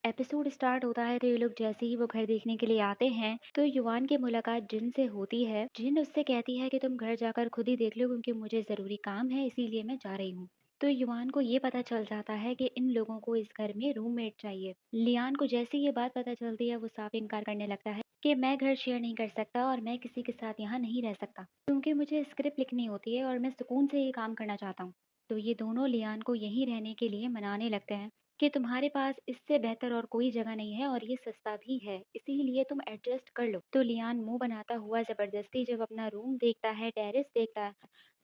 Episode start होता है तो ये लोग जैसे ही वो घर देखने के लिए आते हैं तो युवान की मुलाकात जिन से होती है। जिन उससे कहती है कि तुम घर जाकर खुद ही देख लो क्योंकि मुझे जरूरी काम है इसीलिए मैं जा रही हूँ। तो युवान को ये पता चल जाता है कि इन लोगों को इस घर में रूममेट चाहिए। लियान को जैसे ये बात पता चलती है वो साफ इनकार करने लगता है कि मैं घर शेयर नहीं कर सकता और मैं किसी के साथ यहाँ नहीं रह सकता क्योंकि मुझे स्क्रिप्ट लिखनी होती है और मैं सुकून से ये काम करना चाहता हूँ। तो ये दोनों लियान को यहीं रहने के लिए मनाने लगते हैं कि तुम्हारे पास इससे बेहतर और कोई जगह नहीं है और ये सस्ता भी है इसीलिए तुम एडजस्ट कर लो। तो लियान मुंह बनाता हुआ जबरदस्ती जब अपना रूम देखता है, टेरेस देखता है,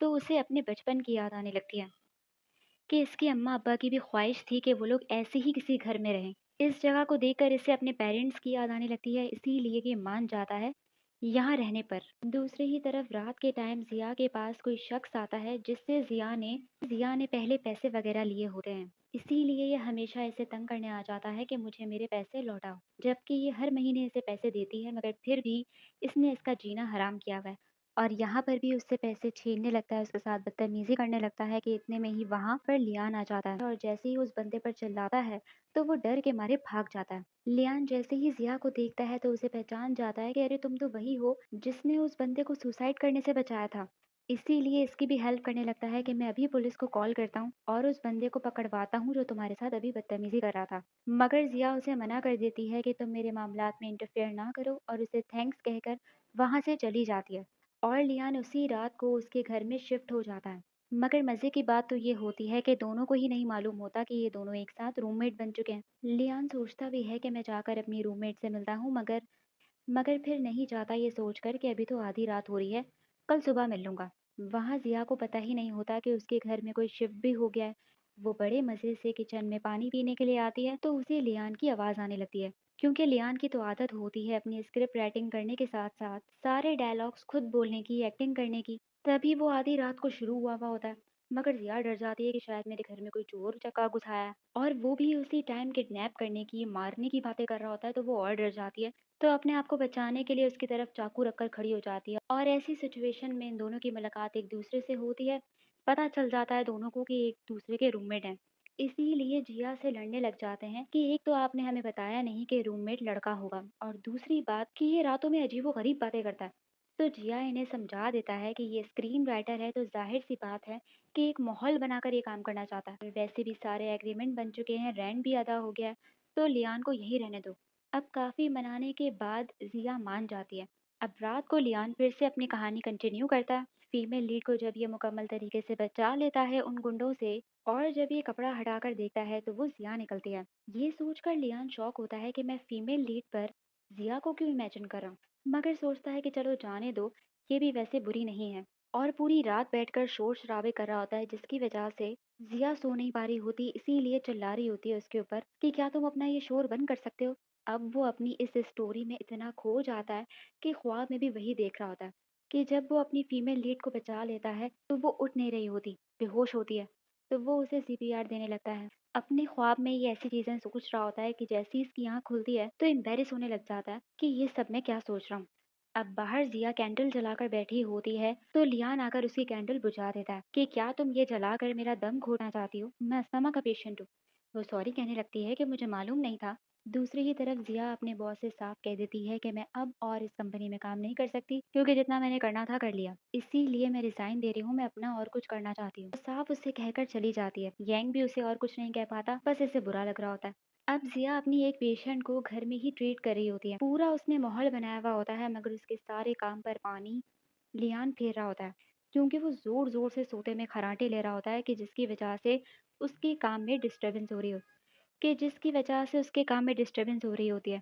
तो उसे अपने बचपन की याद आने लगती है कि इसकी अम्मा अब्बा की भी ख्वाहिश थी कि वो लोग ऐसे ही किसी घर में रहें। इस जगह को देखकर इसे अपने पेरेंट्स की याद आने लगती है इसीलिए ये मान जाता है यहाँ रहने पर। दूसरी ही तरफ रात के टाइम जिया के पास कोई शख्स आता है जिससे जिया ने पहले पैसे वगैरह लिए होते हैं। इसीलिए ये हमेशा इसे तंग करने आ जाता है कि मुझे मेरे पैसे लौटाओ, जबकि ये हर महीने इसे पैसे देती है मगर फिर भी इसने इसका जीना हराम किया हुआ है। और यहाँ पर भी उससे पैसे छीनने लगता है, उसके साथ बदतमीजी करने लगता है कि इतने में ही वहां पर लियान आ जाता है और जैसे ही उस बंदे पर चिल्लाता है तो वो डर के मारे भाग जाता है। लियान जैसे ही जिया को देखता है तो उसे पहचान जाता है कि अरे तुम तो वही हो जिसने उस बंदे को सुसाइड करने से बचाया था। इसीलिए इसकी भी हेल्प करने लगता है कि मैं अभी पुलिस को कॉल करता हूँ और उस बंदे को पकड़वाता हूँ जो तुम्हारे साथ अभी बदतमीजी कर रहा था। मगर जिया उसे मना कर देती है कि तुम मेरे मामलात में इंटरफेयर ना करो और उसे थैंक्स कहकर वहां से चली जाती है। और लियान उसी रात को उसके घर में शिफ्ट हो जाता है। मगर मजे की बात तो ये होती है कि दोनों को ही नहीं मालूम होता कि ये दोनों एक साथ रूममेट बन चुके हैं। लियान सोचता भी है कि मैं जाकर अपनी रूममेट से मिलता हूँ मगर फिर नहीं जाता ये सोचकर कि अभी तो आधी रात हो रही है, कल सुबह मिल लूंगा। वहां जिया को पता ही नहीं होता कि उसके घर में कोई शिफ्ट भी हो गया है। वो बड़े मजे से किचन में पानी पीने के लिए आती है तो उसे लियान की आवाज आने लगती है क्योंकि लियान की तो आदत होती है अपनी स्क्रिप्ट राइटिंग करने के साथ साथ सारे डायलॉग्स खुद बोलने की, एक्टिंग करने की। तभी वो आधी रात को शुरू हुआ होता है। मगर जिया डर जाती है कि शायद मेरे घर में कोई चोर चका घुस आया है और वो भी उसी टाइम किडनैप करने की, मारने की बातें कर रहा होता है, तो वो और डर जाती है। तो अपने आप को बचाने के लिए उसकी तरफ चाकू रखकर खड़ी हो जाती है और ऐसी सिचुएशन में इन दोनों की मुलाकात एक दूसरे से होती है। पता चल जाता है दोनों को कि एक दूसरे के रूममेट हैं। इसीलिए जिया से लड़ने लग जाते हैं कि एक तो आपने हमें बताया नहीं कि रूममेट लड़का होगा और दूसरी बात कि ये रातों में अजीबो गरीब बातें करता है। तो जिया इन्हें समझा देता है कि ये स्क्रीन राइटर है तो जाहिर सी बात है कि एक माहौल बनाकर ये काम करना चाहता है। वैसे भी सारे एग्रीमेंट बन चुके हैं, रेंट भी अदा हो गया है, तो लियान को यही रहने दो। अब काफी मनाने के बाद जिया मान जाती है। अब रात को लियान फिर से अपनी कहानी कंटिन्यू करता है। फीमेल लीड को जब ये मुकम्मल तरीके से बचा लेता है उन गुंडों से और जब ये कपड़ा हटाकर देखता है तो वो जिया निकलती है। ये सोचकर लियान शॉक होता है कि मैं फीमेल लीड पर जिया को क्यों इमेजिन कर रहा हूँ, मगर सोचता है कि चलो जाने दो, ये भी वैसे बुरी नहीं है। और पूरी रात बैठकर शोर शराबे कर रहा होता है जिसकी वजह से जिया सो नहीं पा रही होती, इसीलिए चिल्ला रही होती है उसके ऊपर कि क्या तुम अपना ये शोर बंद कर सकते हो। अब वो अपनी इस स्टोरी में इतना खो जाता है कि ख्वाब में भी वही देख रहा होता है कि जब वो अपनी फीमेल लीड को बचा लेता है तो वो उठ नहीं रही होती, बेहोश होती है। तो वो उसे सीपीआर देने लगता है। अपने ख्वाब में ये ऐसी चीजें सोच रहा होता है कि जैसे ही इसकी आंख खुलती है तो एम्बेरस होने लग जाता है कि ये सब मैं क्या सोच रहा हूँ। अब बाहर जिया कैंडल जलाकर बैठी होती है तो लियान आकर उसकी कैंडल बुझा देता है कि क्या तुम ये जलाकर मेरा दम घोटना चाहती हो, मैं अस्थमा का पेशेंट हूँ। वो सॉरी कहने लगती है कि मुझे मालूम नहीं था। दूसरी ही तरफ जिया अपने बॉस से साफ कह देती है कि मैं अब और इस कंपनी में काम नहीं कर सकती क्योंकि जितना मैंने करना था कर लिया, इसीलिए मैं रिजाइन दे रही हूँ, मैं अपना और कुछ करना चाहती हूँ। साफ उससे कहकर चली जाती है। यंग भी उसे और कुछ नहीं कह पाता, बस इसे बुरा लग रहा होता है। अब जिया अपनी एक पेशेंट को घर में ही ट्रीट कर रही होती है। पूरा उसने माहौल बनाया हुआ होता है मगर उसके सारे काम पर पानी लियान फेर रहा होता है क्योंकि वो जोर जोर से सोते में खराटे ले रहा होता है कि जिसकी वजह से उसके काम में डिस्टरबेंस हो रही हो कि जिसकी वजह से उसके काम में डिस्टरबेंस हो रही होती है।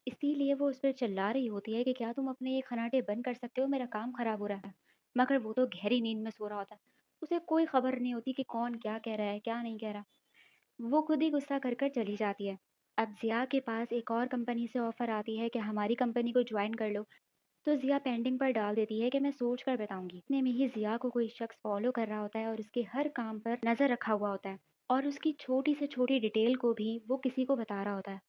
इसीलिए वो उस पर चिल्ला रही होती है कि क्या तुम अपने ये खराटे बंद कर सकते हो, मेरा काम खराब हो रहा है। मगर वो तो गहरी नींद में सो रहा होता है। उसे कोई खबर नहीं होती कि कौन क्या कह रहा है क्या नहीं कह रहा। वो खुद ही गुस्सा कर कर चली जाती है। अब जिया के पास एक और कंपनी से ऑफर आती है कि हमारी कंपनी को ज्वाइन कर लो। तो जिया पेंडिंग पर डाल देती है कि मैं सोच कर बताऊंगी। इतने में ही जिया को कोई शख्स फॉलो कर रहा होता है और उसके हर काम पर नजर रखा हुआ होता है और उसकी छोटी से छोटी डिटेल को भी वो किसी को बता रहा होता है।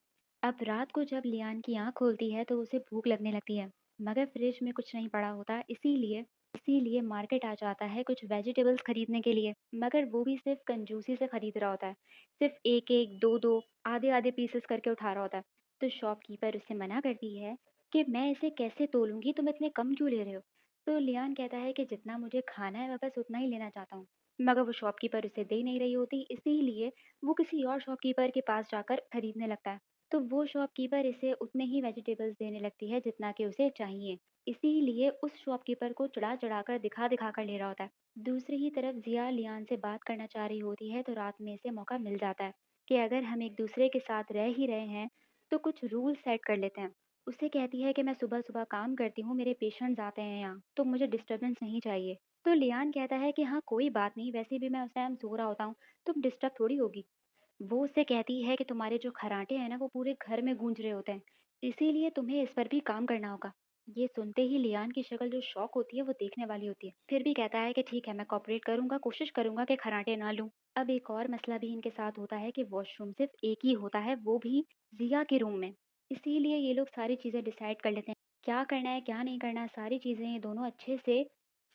अब रात को जब लियान की आंख खुलती है तो उसे भूख लगने लगती है मगर फ्रिज में कुछ नहीं पड़ा होता, इसीलिए मार्केट आ जाता है कुछ वेजिटेबल्स खरीदने के लिए, मगर वो भी सिर्फ कंजूसी से खरीद रहा होता है। सिर्फ एक एक दो दो आधे आधे पीसेस करके उठा रहा होता है। तो शॉपकीपर उससे मना करती है कि मैं इसे कैसे तोलूंगी, तुम इतने कम क्यों ले रहे हो। तो लियान कहता है कि जितना मुझे खाना है मैं बस उतना ही लेना चाहता हूँ, मगर वो शॉपकीपर उसे दे नहीं रही होती, इसीलिए वो किसी और शॉपकीपर के पास जाकर खरीदने लगता है। तो वो शॉपकीपर इसे उतने ही वेजिटेबल्स देने लगती है जितना कि उसे चाहिए, इसीलिए उस शॉपकीपर को चढ़ा-चढ़ा कर, दिखा-दिखा कर ले रहा होता है। दूसरी ही तरफ ज़िया लियान से बात करना चाह रही होती है तो रात में इसे मौका मिल जाता है कि अगर हम एक दूसरे के साथ रह ही रहे हैं तो कुछ रूल सेट कर लेते हैं। उसे कहती है कि मैं सुबह-सुबह काम करती हूँ, मेरे पेशेंट्स आते हैं यहाँ, तो मुझे डिस्टर्बेंस नहीं चाहिए। तो लियान कहता है कि हाँ कोई बात नहीं, वैसे भी मैं उस टाइम सो रहा होता हूँ, तुम डिस्टर्ब थोड़ी होगी। वो उससे कहती है कि तुम्हारे जो खर्राटे हैं ना वो पूरे घर में गूंज रहे होते हैं, इसीलिए तुम्हें इस पर भी काम करना होगा। ये सुनते ही लियान की शक्ल जो शॉक होती है वो देखने वाली होती है, फिर भी कहता है कि ठीक है मैं कॉपरेट करूंगा, कोशिश करूंगा कि खर्राटे ना लूं। अब एक और मसला भी इनके साथ होता है कि वॉशरूम सिर्फ एक ही होता है, वो भी जिया के रूम में। इसीलिए ये लोग सारी चीजें डिसाइड कर लेते हैं, क्या करना है क्या नहीं करना है, सारी चीजें ये दोनों अच्छे से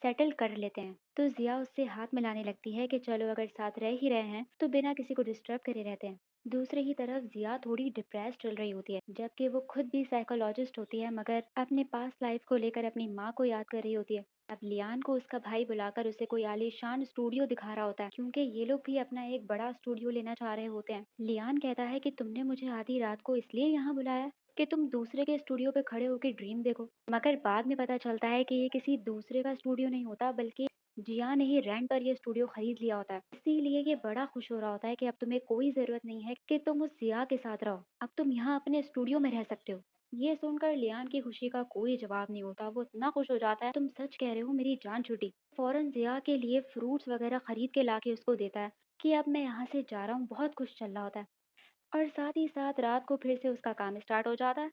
सेटल कर लेते हैं। तो जिया उससे हाथ मिलाने लगती है कि चलो अगर साथ रह ही रहे हैं तो बिना किसी को डिस्टर्ब करे रहते हैं। दूसरी ही तरफ जिया थोड़ी डिप्रेस चल रही होती है, जबकि वो खुद भी साइकोलॉजिस्ट होती है, मगर अपने पास्ट लाइफ को लेकर अपनी माँ को याद कर रही होती है। अब लियान को उसका भाई बुलाकर उसे कोई आलीशान स्टूडियो दिखा रहा होता है, क्योंकि ये लोग भी अपना एक बड़ा स्टूडियो लेना चाह रहे होते हैं। लियान कहता है कि तुमने मुझे आधी रात को इसलिए यहाँ बुलाया कि तुम दूसरे के स्टूडियो पे खड़े होकर ड्रीम देखो, मगर बाद में पता चलता है कि ये किसी दूसरे का स्टूडियो नहीं होता, बल्कि जिया ने ही रेंट पर ये स्टूडियो खरीद लिया होता है। इसीलिए ये बड़ा खुश हो रहा होता है कि अब तुम्हें कोई जरूरत नहीं है कि तुम उस जिया के साथ रहो, अब तुम यहाँ अपने स्टूडियो में रह सकते हो। ये सुनकर लियान की खुशी का कोई जवाब नहीं होता, वो इतना खुश हो जाता है, तुम सच कह रहे हो, मेरी जान छूटी। फौरन जिया के लिए फ्रूट्स वगैरह खरीद के लाके उसको देता है कि अब मैं यहाँ से जा रहा हूँ। बहुत खुश चल रहा होता है और साथ ही साथ रात को फिर से उसका काम स्टार्ट हो जाता है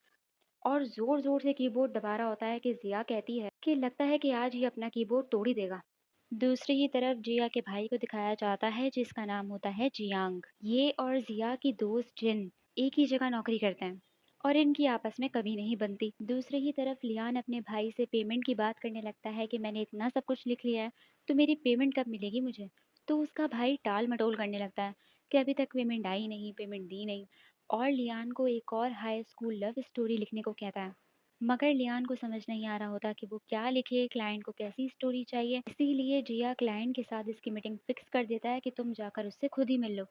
और जोर जोर से कीबोर्ड दबा रहा होता है कि जिया कहती है कि लगता है कि आज ये अपना कीबोर्ड तोड़ ही देगा। दूसरी ही तरफ जिया के भाई को दिखाया जाता है जिसका नाम होता है जियांग। ये और जिया की दोस्त जिन एक ही जगह नौकरी करते हैं और इनकी आपस में कभी नहीं बनती। दूसरी ही तरफ लियान अपने भाई से पेमेंट की बात करने लगता है कि मैंने इतना सब कुछ लिख लिया है, तो मेरी पेमेंट कब मिलेगी मुझे। तो उसका भाई टाल मटोल करने लगता है कि अभी तक पेमेंट आई नहीं, पेमेंट दी नहीं, और लियान को एक और हाई स्कूल लव स्टोरी लिखने को कहता है। मगर लियान को समझ नहीं आ रहा होता कि वो क्या लिखे, क्लाइंट को कैसी स्टोरी चाहिए। इसीलिए जिया क्लाइंट के साथ इसकी मीटिंग फिक्स कर देता है कि तुम जाकर उससे खुद ही मिल लो।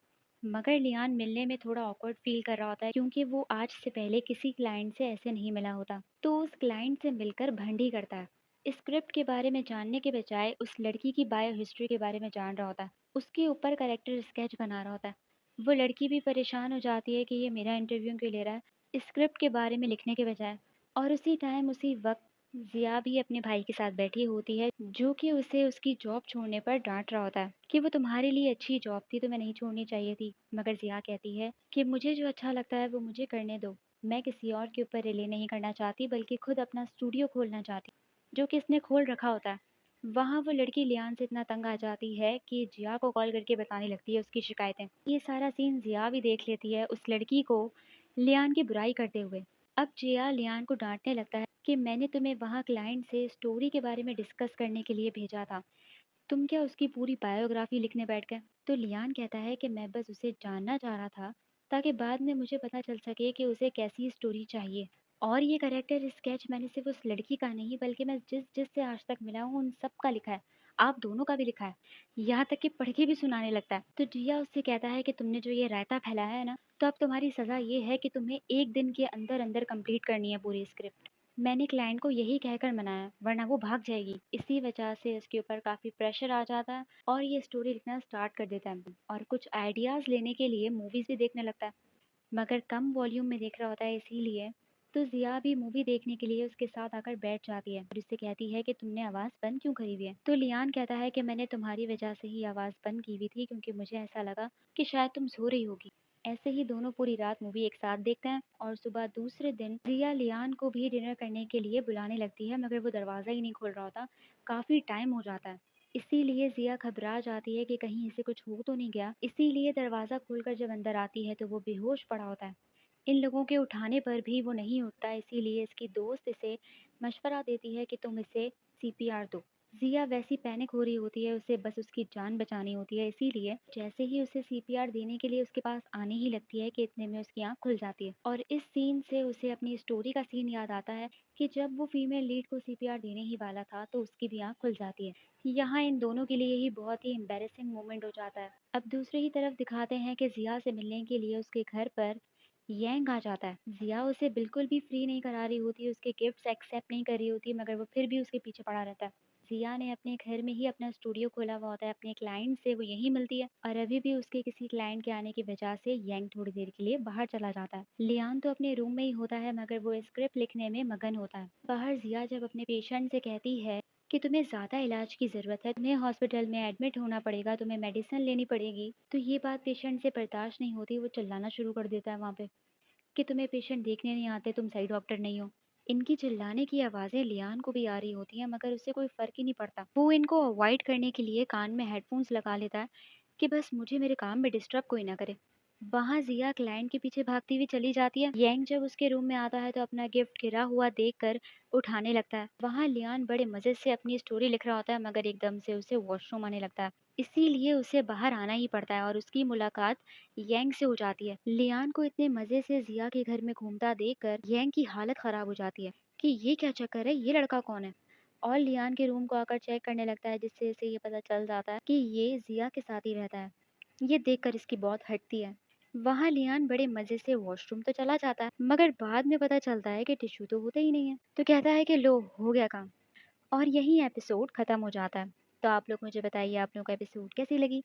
मगर लियान मिलने में थोड़ा ऑकवर्ड फील कर रहा होता है, क्योंकि वो आज से पहले किसी क्लाइंट से ऐसे नहीं मिला होता। तो उस क्लाइंट से मिलकर भंडी करता है। स्क्रिप्ट के बारे में जानने के बजाय उस लड़की की बायो हिस्ट्री के बारे में जान रहा होता है, उसके ऊपर करेक्टर स्केच बना रहा होता है। वो लड़की भी परेशान हो जाती है कि ये मेरा इंटरव्यू क्यों ले रहा है स्क्रिप्ट के बारे में लिखने के बजाय। और उसी टाइम उसी वक्त जिया भी अपने भाई के साथ बैठी होती है, जो कि उसे उसकी जॉब छोड़ने पर डांट रहा होता है कि वो तुम्हारे लिए अच्छी जॉब थी, तुम्हें नहीं छोड़नी चाहिए थी। मगर जिया कहती है कि मुझे जो अच्छा लगता है वो मुझे करने दो, मैं किसी और के ऊपर रिले नहीं करना चाहती, बल्कि खुद अपना स्टूडियो खोलना चाहती, जो कि इसने खोल रखा होता है। वहाँ वो लड़की लियान से इतना तंग आ जाती है कि जिया को कॉल करके बताने लगती है उसकी शिकायतें। ये सारा सीन जिया भी देख लेती है उस लड़की को लियान की बुराई करते हुए। अब जिया लियान को डांटने लगता है कि मैंने तुम्हें वहाँ क्लाइंट से स्टोरी के बारे में डिस्कस करने के लिए भेजा था, तुम क्या उसकी पूरी बायोग्राफी लिखने बैठ गए। तो लियान कहता है कि मैं बस उसे जानना चाह रहा था ताकि बाद में मुझे पता चल सके कि उसे कैसी स्टोरी चाहिए। और ये करेक्टर स्केच मैंने सिर्फ उस लड़की का नहीं, बल्कि मैं जिस जिससे आज तक मिला हूँ उन सब का लिखा है, आप दोनों का भी लिखा है, यहाँ तक कि पढ़ के भी सुनाने लगता है। तो जिया उससे कहता है कि तुमने जो ये रायता फैलाया है ना, तो अब तुम्हारी सजा ये है कि तुम्हें एक दिन के अंदर अंदर कंप्लीट करनी है पूरी स्क्रिप्ट। मैंने क्लाइंट को यही कहकर मनाया, वरना वो भाग जाएगी। इसी वजह से इसके ऊपर काफी प्रेशर आ जाता है और ये स्टोरी लिखना स्टार्ट कर देता है और कुछ आइडियाज लेने के लिए मूवीज भी देखने लगता है, मगर कम वॉल्यूम में देख रहा होता है इसीलिए। तो जिया भी मूवी देखने के लिए उसके साथ आकर बैठ जाती है और उससे कहती है कि तुमने आवाज़ बंद क्यों करी हुई है। तो लियान कहता है कि मैंने तुम्हारी वजह से ही आवाज़ बंद की हुई थी, क्योंकि मुझे ऐसा लगा कि शायद तुम सो रही होगी। ऐसे ही दोनों पूरी रात मूवी एक साथ देखते हैं और सुबह दूसरे दिन जिया लियान को भी डिनर करने के लिए बुलाने लगती है, मगर वो दरवाज़ा ही नहीं खोल रहा होता, काफ़ी टाइम हो जाता है। इसीलिए जिया घबरा जाती है कि कहीं इसे कुछ हो तो नहीं गया, इसीलिए दरवाज़ा खोलकर जब अंदर आती है तो वो बेहोश पड़ा होता है। इन लोगों के उठाने पर भी वो नहीं उठता, इसीलिए इसकी दोस्त इसे मशवरा देती है कि तुम इसे सीपीआर दो। ज़िया वैसी पैनिक हो रही होती है, उसे बस उसकी जान बचानी होती है, इसीलिए जैसे ही उसे सीपीआर देने के लिए उसके पास आने ही लगती है कि इतने में उसकी आँख खुल जाती है। और इस सीन से उसे अपनी स्टोरी का सीन याद आता है कि जब वो फीमेल लीड को सीपीआर देने ही वाला था, तो उसकी भी आँख खुल जाती है। यहाँ इन दोनों के लिए ही बहुत ही एम्बैरेसिंग मोमेंट हो जाता है। अब दूसरी ही तरफ दिखाते हैं कि ज़िया से मिलने के लिए उसके घर पर यैंग आ जाता है। ज़िया उसे बिल्कुल भी फ्री नहीं करा रही होती, उसके गिफ्ट्स एक्सेप्ट नहीं कर रही होती, मगर वो फिर भी उसके पीछे पड़ा रहता है। ज़िया ने अपने घर में ही अपना स्टूडियो खोला हुआ होता है, अपने क्लाइंट से वो यहीं मिलती है और अभी भी उसके किसी क्लाइंट के आने की वजह से यंग थोड़ी देर के लिए बाहर चला जाता है। लियान तो अपने रूम में ही होता है, मगर वो स्क्रिप्ट लिखने में मगन होता है। बाहर ज़िया जब अपने पेशेंट से कहती है कि तुम्हें ज़्यादा इलाज की ज़रूरत है, तुम्हें हॉस्पिटल में एडमिट होना पड़ेगा, तुम्हें मेडिसिन लेनी पड़ेगी, तो ये बात पेशेंट से बर्दाश्त नहीं होती, वो चिल्लाना शुरू कर देता है वहाँ पे कि तुम्हें पेशेंट देखने नहीं आते, तुम सही डॉक्टर नहीं हो। इनकी चिल्लाने की आवाज़ें लियान को भी आ रही होती हैं, मगर उससे कोई फ़र्क ही नहीं पड़ता। वो इनको अवॉइड करने के लिए कान में हेडफ़ोन्स लगा लेता है कि बस मुझे मेरे काम में डिस्टर्ब कोई ना करे। वहाँ ज़िया क्लाइंट के पीछे भागती हुई चली जाती है। यैंग जब उसके रूम में आता है तो अपना गिफ्ट गिरा हुआ देखकर उठाने लगता है। वहाँ लियान बड़े मज़े से अपनी स्टोरी लिख रहा होता है, मगर एकदम से उसे वॉशरूम आने लगता है। इसीलिए उसे बाहर आना ही पड़ता है और उसकी मुलाकात यैंग से हो जाती है। लियान को इतने मज़े से ज़िया के घर में घूमता देखकर यैंग की हालत ख़राब हो जाती है कि ये क्या चक्कर है, ये लड़का कौन है? और लियान के रूम को आकर चेक करने लगता है, जिससे इसे ये पता चल जाता है कि ये ज़िया के साथ ही रहता है। ये देखकर इसकी बहुत हटती है। वहाँ लियान बड़े मज़े से वॉशरूम तो चला जाता है, मगर बाद में पता चलता है कि टिश्यू तो होते ही नहीं है। तो कहता है कि लो हो गया काम। और यही एपिसोड ख़त्म हो जाता है। तो आप लोग मुझे बताइए, आप लोगों को एपिसोड कैसी लगी?